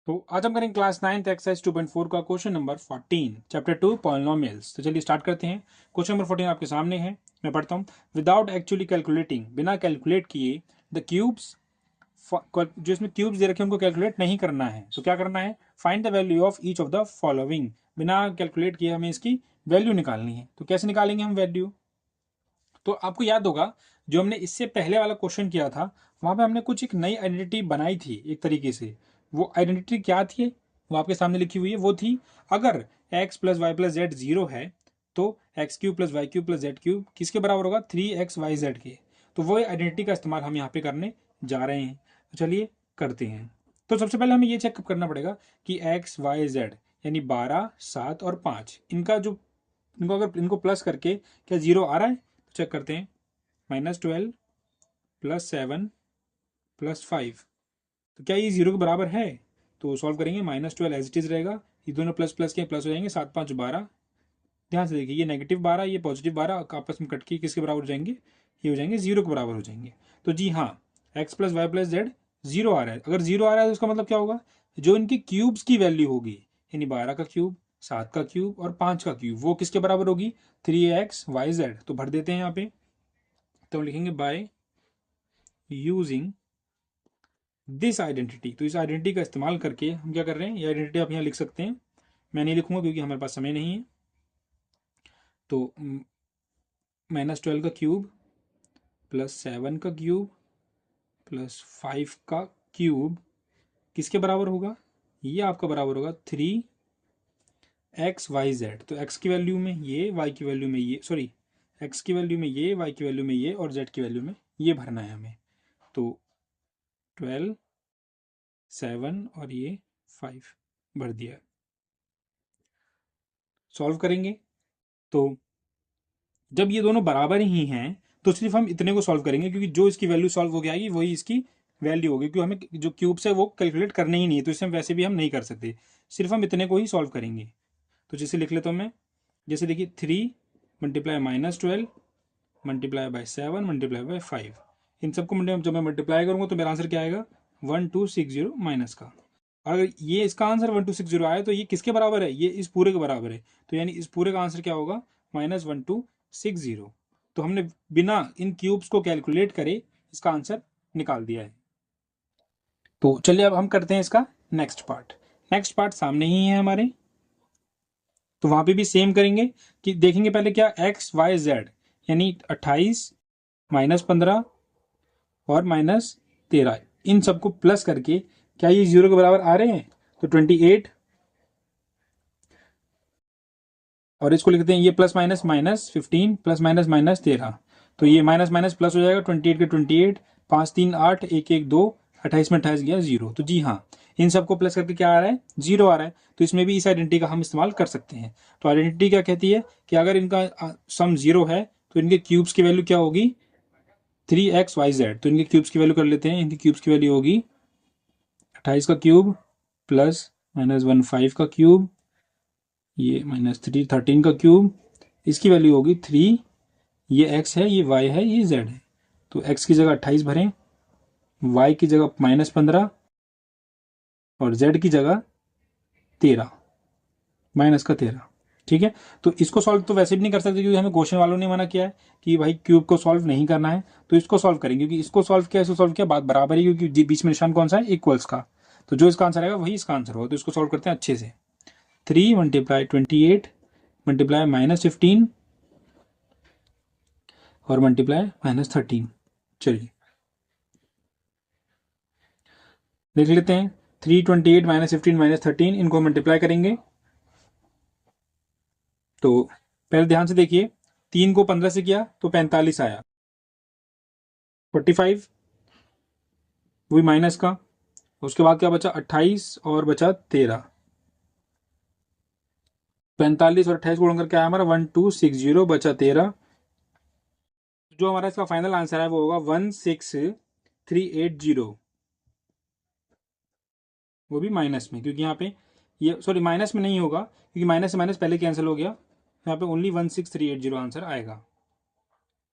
तो आज हम करेंगे क्लास 9th एक्सरसाइज 2.4 का क्वेश्चन नंबर 14 चैप्टर 2 पॉलिनोमियल्स। तो चलिए स्टार्ट करते हैं। क्वेश्चन नंबर 14 आपके सामने है, मैं पढ़ता हूँ। विदाउट एक्चुअली कैलकुलेटिंग, बिना कैलकुलेट किए द क्यूब्स, जो इसमें क्यूब्स दे रखे हैं उनको कैलकुलेट नहीं करना है। तो क्या करना है? Find the value of each of the following. बिना कैलकुलेट किए हमें इसकी वैल्यू निकालनी है। तो कैसे निकालेंगे हम वैल्यू? तो आपको याद होगा जो हमने इससे पहले वाला क्वेश्चन किया था, वहां पे हमने कुछ एक नई आइडेंटिटी बनाई थी एक तरीके से। वो आइडेंटिटी क्या थी? वो आपके सामने लिखी हुई है। वो थी, अगर x plus y plus z 0 है तो x cube plus y cube plus z cube किसके बराबर होगा? 3xyz के। तो वो आइडेंटिटी का इस्तेमाल हम यहाँ पे करने जा रहे हैं। तो चलिए करते हैं। तो सबसे पहले हमें ये चेक करना पड़ेगा कि x y z यानी 12, 7 और 5, इनका जो अगर इनको प्लस करके क्या 0 आ रहा है? तो चेक करते हैं। -12 प्लस 7 प्लस 5, तो क्या ये 0 के बराबर है? तो सॉल्व करेंगे। -12 एज इट इज रहेगा, ये दोनों प्लस प्लस के प्लस हो जाएंगे, 7 5 12। ध्यान से देखिए, ये नेगेटिव 12 ये पॉजिटिव 12 आपस में कट के किसके बराबर हो जाएंगे? ये हो जाएंगे 0 के बराबर हो जाएंगे। तो जी हाँ, x plus y plus z 0 आ रहा है। अगर 0 आ रहा है तो उसका मतलब क्या होगा? जो इनकी क्यूब्स की वैल्यू होगी, यानी 12 का क्यूब, 7 का क्यूब और 5 का क्यूब, वो किसके बराबर होगी? 3xyz। तो भर देते हैं यहाँ पे। तो हम लिखेंगे बाय यूजिंग दिस आइडेंटिटी। तो इस आइडेंटिटी का इस्तेमाल करके हम क्या कर रहे हैं? ये आइडेंटिटी आप यहाँ लिख सकते हैं, मैं नहीं लिखूंगा क्योंकि हमारे पास समय नहीं है। तो -12 का क्यूब प्लस 7 का क्यूब प्लस 5 का क्यूब किसके बराबर होगा? ये आपका बराबर होगा 3xyz। तो x की वैल्यू में ये, y की वैल्यू में ये, सॉरी, x की वैल्यू में ये, y की वैल्यू में ये और z की वैल्यू में ये भरना है हमें। तो 12, 7 और ये 5 भर दिया। सॉल्व करेंगे तो जब ये दोनों बराबर ही हैं तो सिर्फ हम इतने को सॉल्व करेंगे, क्योंकि जो इसकी वैल्यू सॉल्व हो जाएगी वही इसकी वैल्यू होगी, क्योंकि हमें जो क्यूब्स है वो कैलकुलेट करने ही नहीं है, तो इसे हम वैसे भी हम नहीं कर सकते, सिर्फ हम इतने को ही सॉल्व करेंगे। तो जैसे लिख लेता हूँ मैं, जैसे देखिए 3 multiply -12 multiply by 7 multiply by 5, इन सबको जब मैं मल्टीप्लाई करूंगा तो मेरा आंसर क्या आएगा? 1260 माइनस का। अगर ये इसका आंसर 1260 आया तो ये किसके बराबर है? ये इस पूरे के बराबर है। तो यानी इस पूरे का आंसर क्या होगा? -1260। तो हमने बिना इन क्यूब्स को कैलकुलेट करे इसका आंसर निकाल दिया है। तो चलिए अब हम करते हैं इसका नेक्स्ट पार्ट। नेक्स्ट पार्ट सामने ही है हमारे, तो वहां पे भी सेम करेंगे कि देखेंगे पहले क्या x y z, यानी 28 -15 और -13, इन सबको प्लस करके क्या ये 0 के बराबर आ रहे हैं? तो 28, और इसको लिखते हैं ये प्लस माइनस -15 प्लस माइनस -13, तो ये माइनस माइनस प्लस हो जाएगा। 28 के 28, 5 3 8, 1 1 2, 28 में 28 गया 0। तो जी हाँ, इन सबको प्लस करके क्या आ रहा है? 0 आ रहा है। तो इसमें भी इस आइडेंटिटी का हम इस्तेमाल कर सकते हैं। तो आइडेंटिटी क्या कहती है कि अगर इनका सम 0 है तो इनके क्यूब्स की वैल्यू क्या होगी? 3xyz। तो इनके क्यूब्स की वैल्यू कर लेते हैं। इनकी क्यूब्स की वैल्यू होगी 28 का क्यूब प्लस -15 का क्यूब, ये -13 का क्यूब, इसकी वैल्यू होगी 3। ये x है, ये y है, ये z है। तो x की जगह 28 भरें, y की जगह -15 और z की जगह 13, -13। ठीक है। तो इसको सॉल्व तो वैसे भी नहीं कर सकते क्योंकि हमें क्वेश्चन वालों ने मना किया है कि भाई क्यूब को सॉल्व नहीं करना है। तो इसको सॉल्व करेंगे, क्योंकि इसको सॉल्व किया, इसको सॉल्व किया, बात बराबर ही, क्योंकि बीच में निशान कौन सा है? इक्वल्स का। तो जो इसका आंसर आएगा वही इसका आंसर होगा। तो इसको सॉल्व करते हैं अच्छे से। 3 मल्टीप्लाई 28 मल्टीप्लाई -15 और मल्टीप्लाई -13। चलिए देख लेते हैं। 328 -15 -13, इनको मल्टीप्लाई करेंगे। तो पहले ध्यान से देखिए, 3 को 15 से किया तो 45 आया, 45 वही माइनस का, उसके बाद क्या बचा? 28 और बचा 13। 45 और 28 गुणन करके आया हमारा 1260, बचा 13। जो हमारा इसका फाइनल आंसर है वो होगा 16380, वो भी माइनस में, क्योंकि यहाँ पे ये, सॉरी, माइनस में नहीं होगा क्योंकि माइनस से माइनस पहले कैंसिल हो गया। यहाँ पे ओनली 16380 आंसर आएगा।